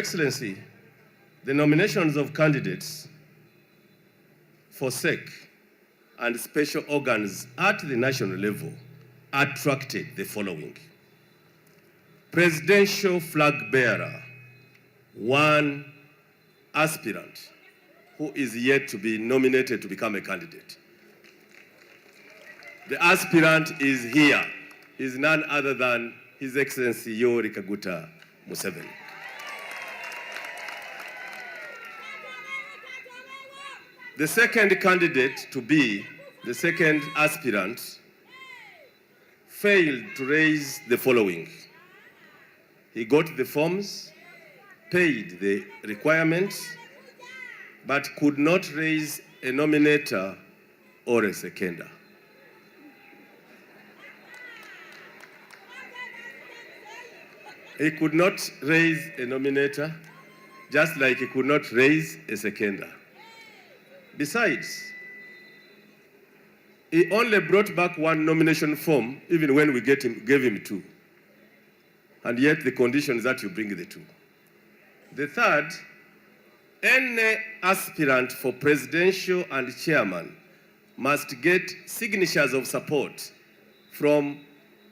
Excellency, the nominations of candidates for SEC and special organs at the national level attracted the following: presidential flag bearer, one aspirant who is yet to be nominated to become a candidate. The aspirant is here, is none other than His Excellency Yoweri Kaguta Museveni. The second candidate to be the second aspirant failed to raise the following: he got the forms, paid the requirements, but could not raise a nominator or a seconder. He could not raise a nominator, just like he could not raise a seconder. Besides, he only brought back one nomination form, even when we gave him two. And yet the condition is that you bring the two. The third, any aspirant for presidential and chairman must get signatures of support from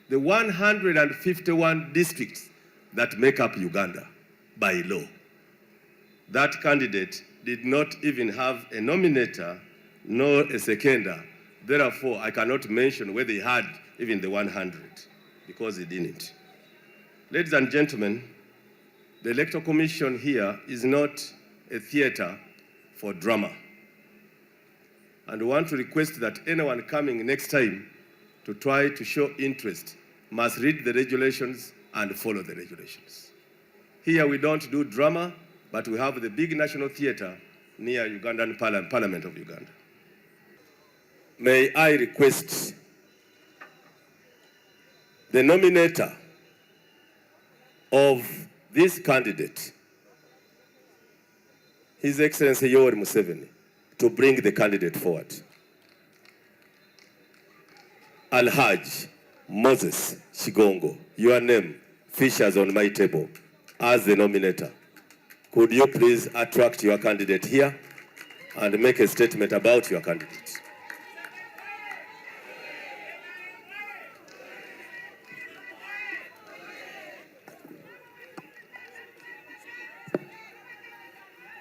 the 151 districts that make up Uganda by law. That candidate did not even have a nominator nor a seconder. Therefore, I cannot mention whether he had even the 100 because he didn't. Ladies and gentlemen, the Electoral Commission here is not a theater for drama. And we want to request that anyone coming next time to try to show interest must read the regulations and follow the regulations. Here we don't do drama, but we have the big national theater near Ugandan Parliament of Uganda. May I request the nominator of this candidate, His Excellency Yoweri Museveni, to bring the candidate forward. Alhaj Moses Shigongo, your name features on my table as the nominator. Could you please attract your candidate here and make a statement about your candidate?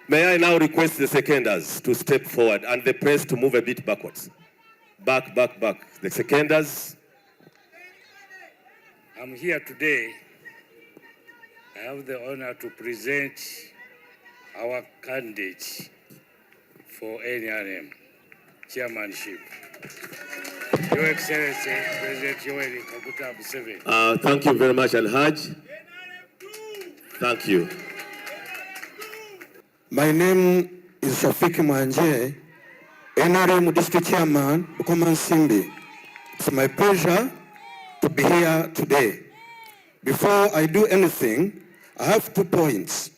May I now request the seconders to step forward and the press to move a bit backwards. Back. The seconders. I'm here today. I have the honor to present our candidate for NRM chairmanship, Your Excellency President Yoweri Kaguta Museveni. Thank you very much, Alhaj. Thank you. My name is Shafiki Mwanje, NRM District Chairman, Bukoma Simbi. It's my pleasure to be here today. Before I do anything, I have 2 points.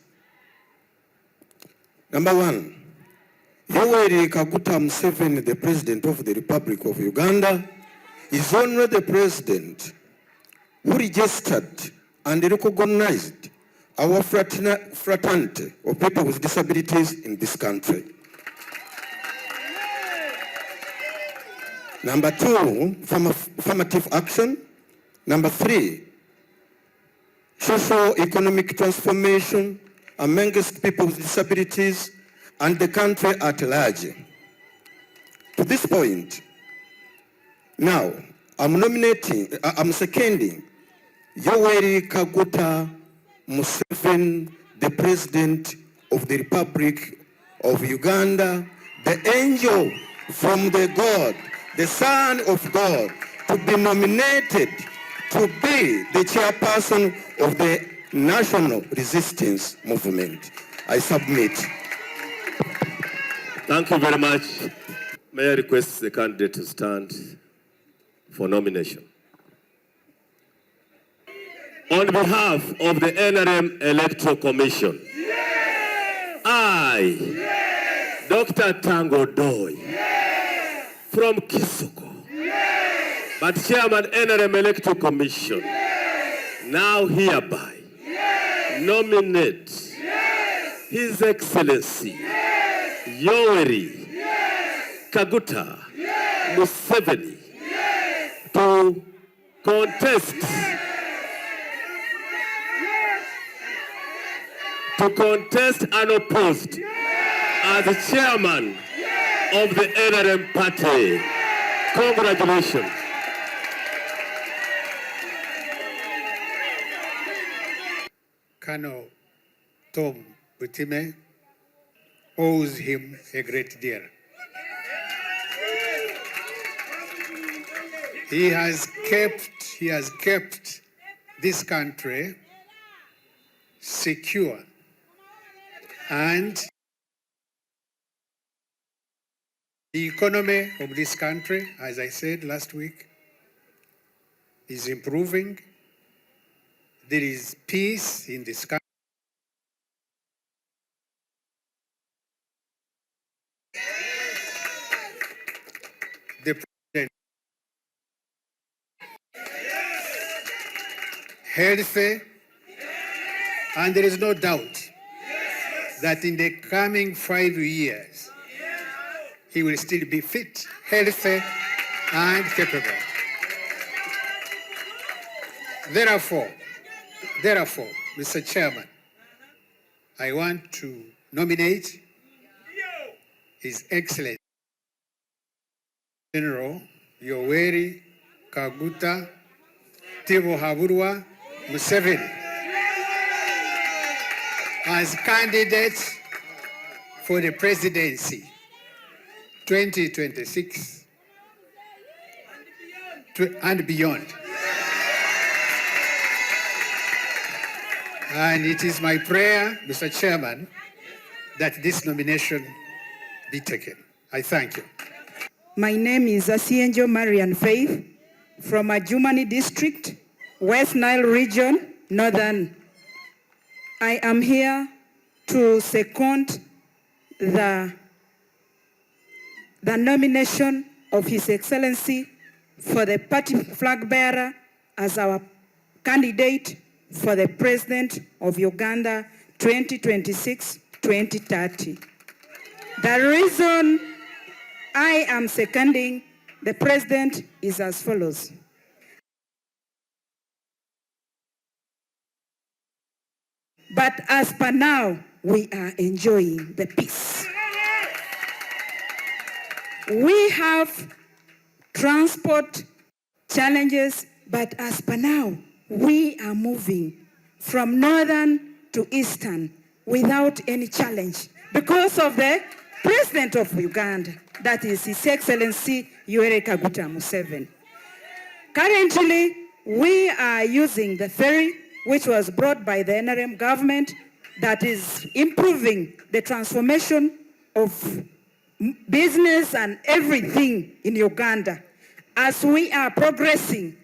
Number one, Yoweri Kaguta Museveni, the President of the Republic of Uganda, is only the President who registered and recognized our fraternity of people with disabilities in this country. Number two, affirmative action. Number three, socio-economic transformation amongst people with disabilities and the country at large. To this point, now I'm seconding Yoweri Kaguta Museveni, the President of the Republic of Uganda, the angel from the God, the Son of God, to be nominated to be the chairperson of the National Resistance Movement. I submit. Thank you very much. May I request the candidate to stand for nomination. On behalf of the NRM Electoral Commission, yes! I, yes! Dr. Tango Doi, yes! From Kisuko, yes! But Chairman NRM Electoral Commission, yes! Now hereby, yes! Nominate, yes! His Excellency Yoweri Kaguta Museveni to contest unopposed as the chairman of the NRM party. Congratulations. Colonel Tom Butime owes him a great deal. He has kept this country secure, and the economy of this country, as I said last week, is improving. There is peace in this country. The president healthy, and there is no doubt that in the coming 5 years, he will still be fit, healthy, and capable. Therefore, Mr. Chairman, I want to nominate His Excellency General Yoweri Kaguta Museveni as candidate for the presidency 2026 and beyond. And it is my prayer, Mr. Chairman, that this nomination be taken. I thank you. My name is Asienjo Marian Faith from Ajumani District, West Nile Region, Northern. I am here to second the nomination of His Excellency for the party flag bearer as our candidate for the President of Uganda 2026-2030. The reason I am seconding the President is as follows. But as per now, we are enjoying the peace. We have transport challenges, but as per now, we are moving from northern to eastern without any challenge because of the President of Uganda, that is His Excellency Yoweri Kaguta Museveni. Currently, we are using the ferry, which was brought by the NRM government, that is improving the transformation of business and everything in Uganda. As we are progressing,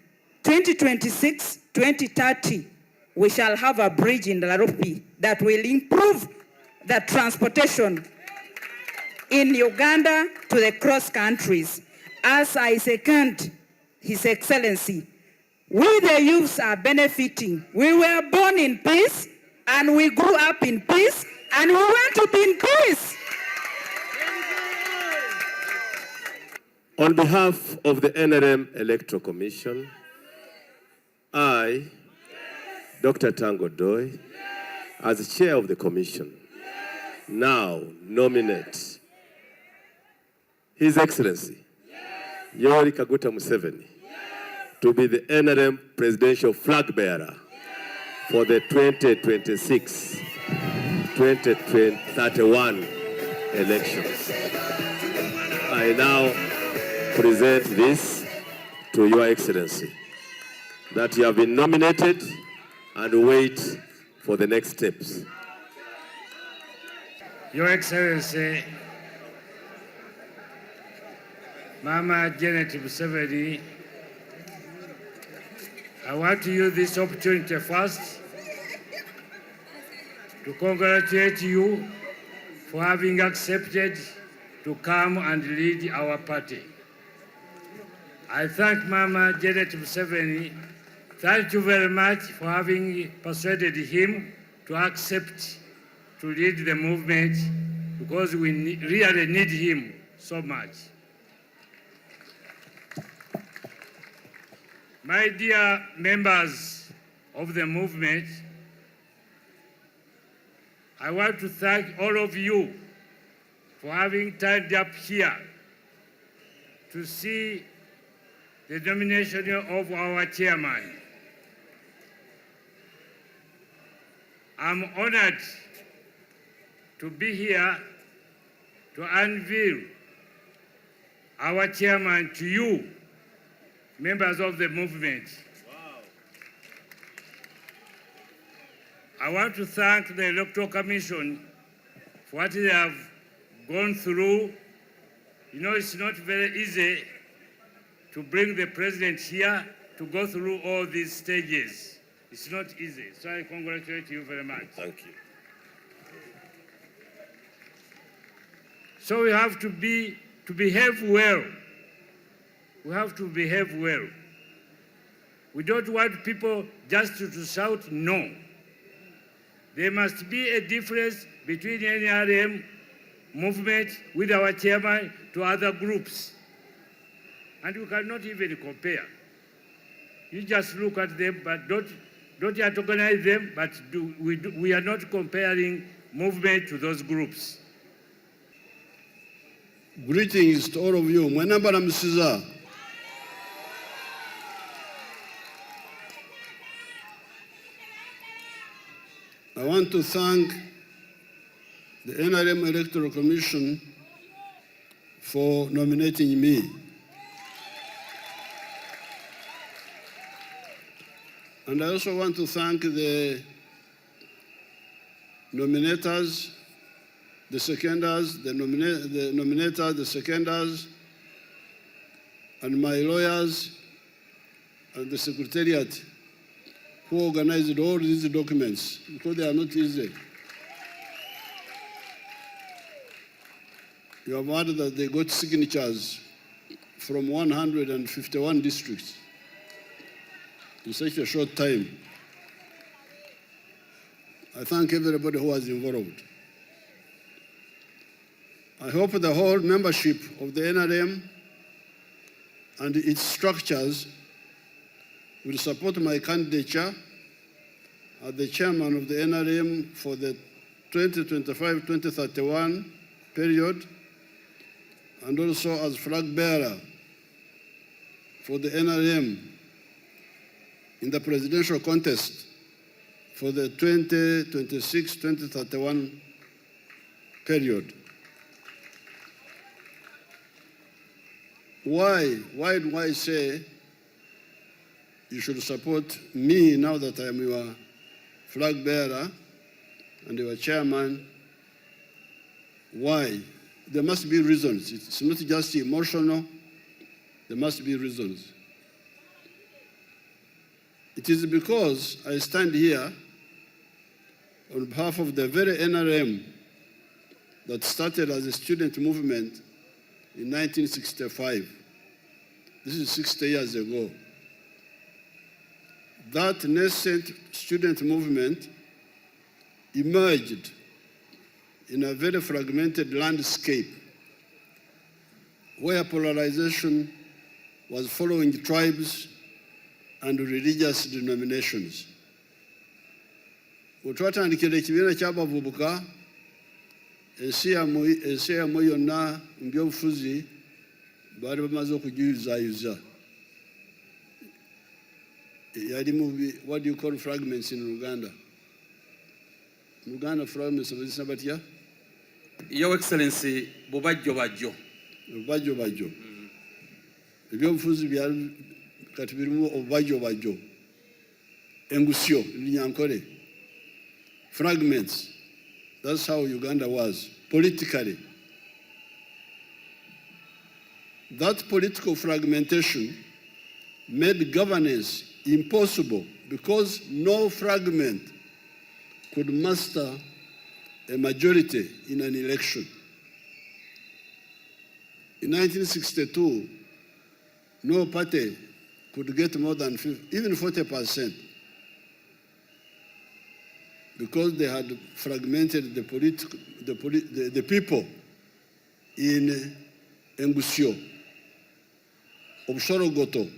2026-2030, we shall have a bridge in Larupi that will improve the transportation in Uganda to the cross countries. As I second His Excellency, we the youths are benefiting. We were born in peace and we grew up in peace and we want to be in peace. On behalf of the NRM Electoral Commission, I, Dr. Tango Doi, as chair of the commission, now nominate His Excellency Yoweri Kaguta Museveni to be the NRM presidential flag bearer for the 2026-2031 elections. I now present this to Your Excellency, that you have been nominated, and wait for the next steps. Your Excellency, Mama Janet Museveni, I want to use this opportunity first to congratulate you for having accepted to come and lead our party. I thank Mama Janet Museveni. Thank you very much for having persuaded him to accept to lead the movement because we really need him so much. My dear members of the movement, I want to thank all of you for having turned up here to see the nomination of our chairman. I'm honored to be here to unveil our chairman to you, members of the movement. I want to thank the Electoral Commission for what they have gone through. You know, it's not very easy to bring the president here to go through all these stages. It's not easy. So I congratulate you very much. Thank you. So we have to behave well. We have to behave well. We don't want people just to shout no. There must be a difference between NRM movement with our chairman to other groups. And you cannot even compare. You just look at them, but don't antagonize them, but we are not comparing movement to those groups. Greetings to all of you. Mwenamba na msiza. I want to thank the NRM Electoral Commission for nominating me. And I also want to thank the nominators, the seconders, the nominators, the seconders, and my lawyers and the secretariat who organized all these documents, because they are not easy. You have heard that they got signatures from 151 districts in such a short time. I thank everybody who was involved. I hope the whole membership of the NRM and its structures will support my candidature as the chairman of the NRM for the 2025-2031 period, and also as flag bearer for the NRM in the presidential contest for the 2026-2031 period. Why do I say you should support me now that I am your flag bearer and your chairman? Why? There must be reasons. It's not just emotional. There must be reasons. It is because I stand here on behalf of the very NRM that started as a student movement in 1965. This is 60 years ago. That nascent student movement emerged in a very fragmented landscape where polarization was following tribes and religious denominations. Twatandikira ekibiina ky'abavubuka ensi yammwe yonna mu byobufuzi baali bamaze okugiyuzaayuza. Yali mu what do you call fragments in Uganda? In Uganda fragments bazisa batya? Your Excellency, bubajjo. Bajjo. Ebyobufuzi byali kati birimu obubajjo. Engusyo, Linyankole. Fragments. That's how Uganda was, politically. That political fragmentation made governance impossible because no fragment could master a majority in an election. In 1962, no party could get more than even 40%. because they had fragmented the people in Engusio, Obsorogoto,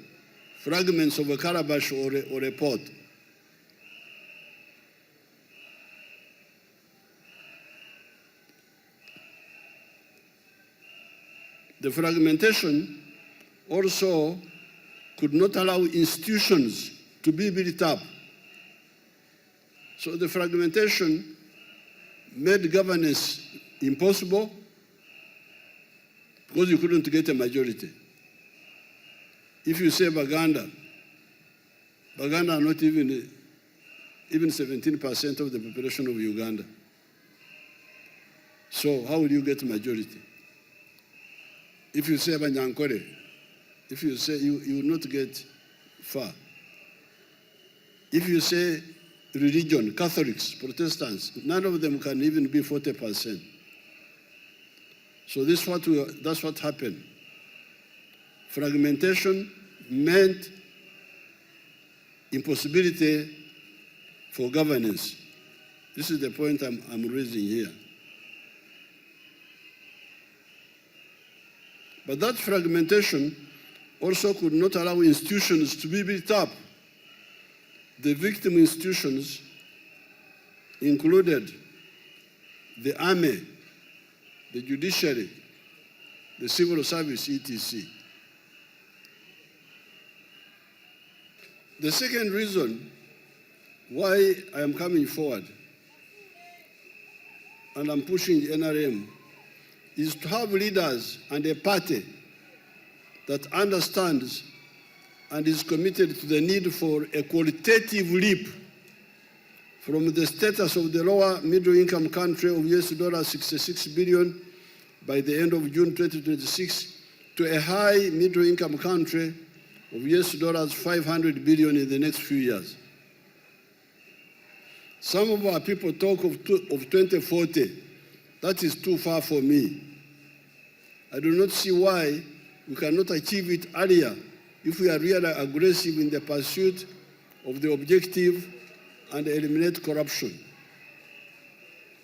fragments of a calabash or a pot. The fragmentation also could not allow institutions to be built up. So the fragmentation made governance impossible because you couldn't get a majority. If you say Baganda are not even 17% of the population of Uganda. So how will you get a majority? If you say Banyankore, if you say you will not get far. If you say religion, Catholics, Protestants, none of them can even be 40%. So that's what happened. Fragmentation meant impossibility for governance. This is the point I'm raising here. But that fragmentation also could not allow institutions to be built up. The victim institutions included the army, the judiciary, the civil service, etc. The second reason why I am coming forward and I'm pushing the NRM is to have leaders and a party that understands and is committed to the need for a qualitative leap from the status of the lower middle income country of $66 billion by the end of June 2026 to a high middle income country of $500 billion in the next few years. Some of our people talk of 2040. That is too far for me. I do not see why we cannot achieve it earlier if we are really aggressive in the pursuit of the objective and eliminate corruption.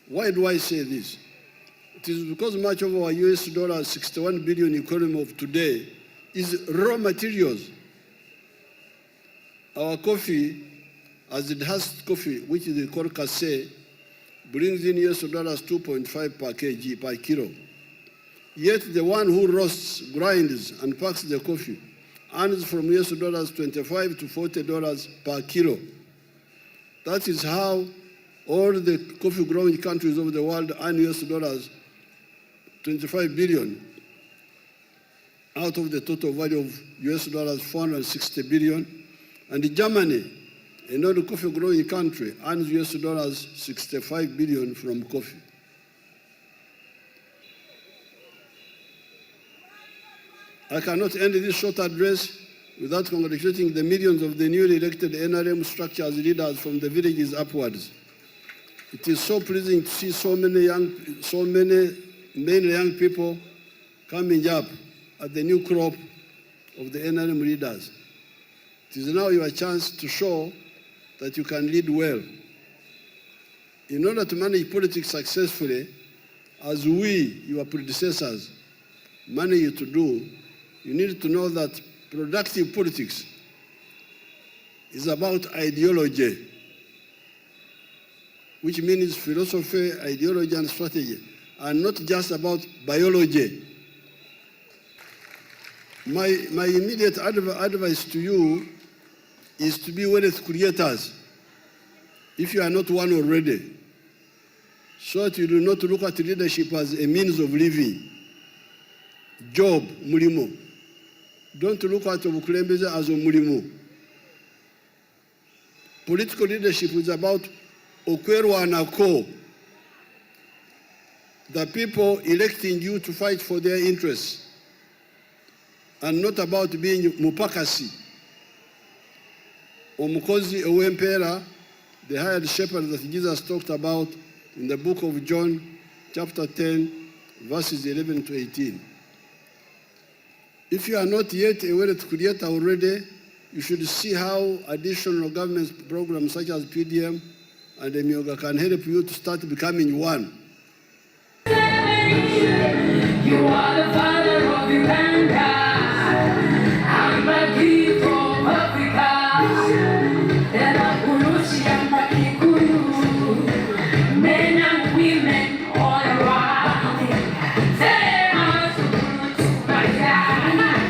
Why do I say this? It is because much of our $61 billion economy of today is raw materials. Our coffee, as it has coffee, which is called cassé, brings in $2.5 per kg, per kilo. Yet the one who roasts, grinds, and packs the coffee earns from $25 to $40 per kilo. That is how all the coffee-growing countries of the world earn $25 billion out of the total value of $460 billion. And Germany, another coffee-growing country, earns $65 billion from coffee. I cannot end this short address without congratulating the millions of the newly elected NRM structure as leaders from the villages upwards. It is so pleasing to see so many mainly young people coming up at the new crop of the NRM leaders. It is now your chance to show that you can lead well. In order to manage politics successfully, as we, your predecessors, managed you to do, you need to know that productive politics is about ideology, which means philosophy, ideology, and strategy, and not just about biology. My immediate advice to you is to be wealth creators, if you are not one already, so that you do not look at leadership as a means of living. Job, mulimo. Don't look at obukulembeze as a mulimo. Political leadership is about okwerwanako, the people electing you to fight for their interests, and not about being mupakasi, omukozi ow'empeera, the hired shepherd that Jesus talked about in the book of John, chapter 10, verses 11 to 18. If you are not yet a wealth creator already, you should see how additional government programs such as PDM and Emyoga can help you to start becoming one. You are the father of Uganda. I'm a gift of Africa. And I'm men and women all around. Say, my God.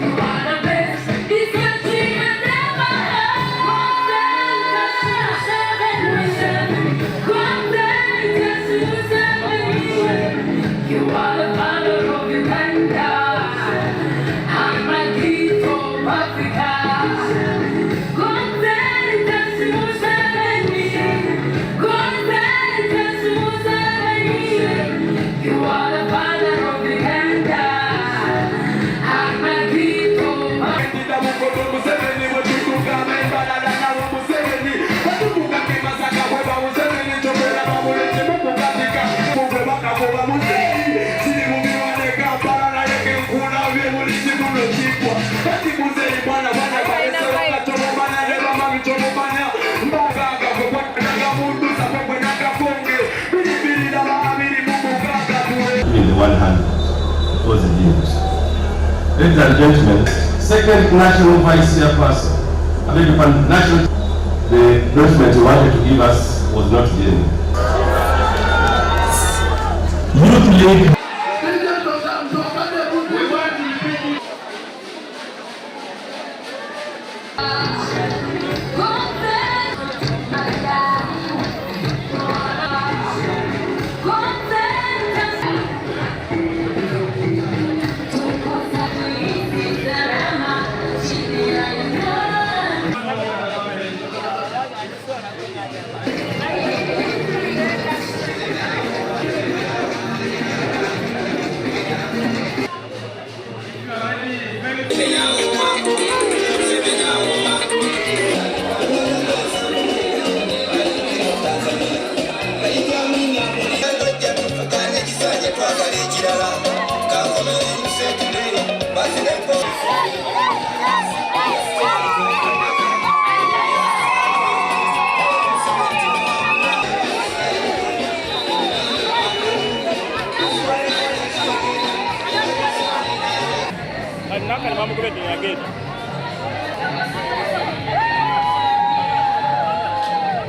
You are the best. This country has never you are the father of Uganda. I'm a gift of Africa. You are the father of Uganda. I'm a gift of Africa. In the one hand was the news. Ladies and gentlemen, second national vice chairperson, I beg your pardon, national, the document you wanted to give us was not given. Youth League. nakali mamugubedde yagenda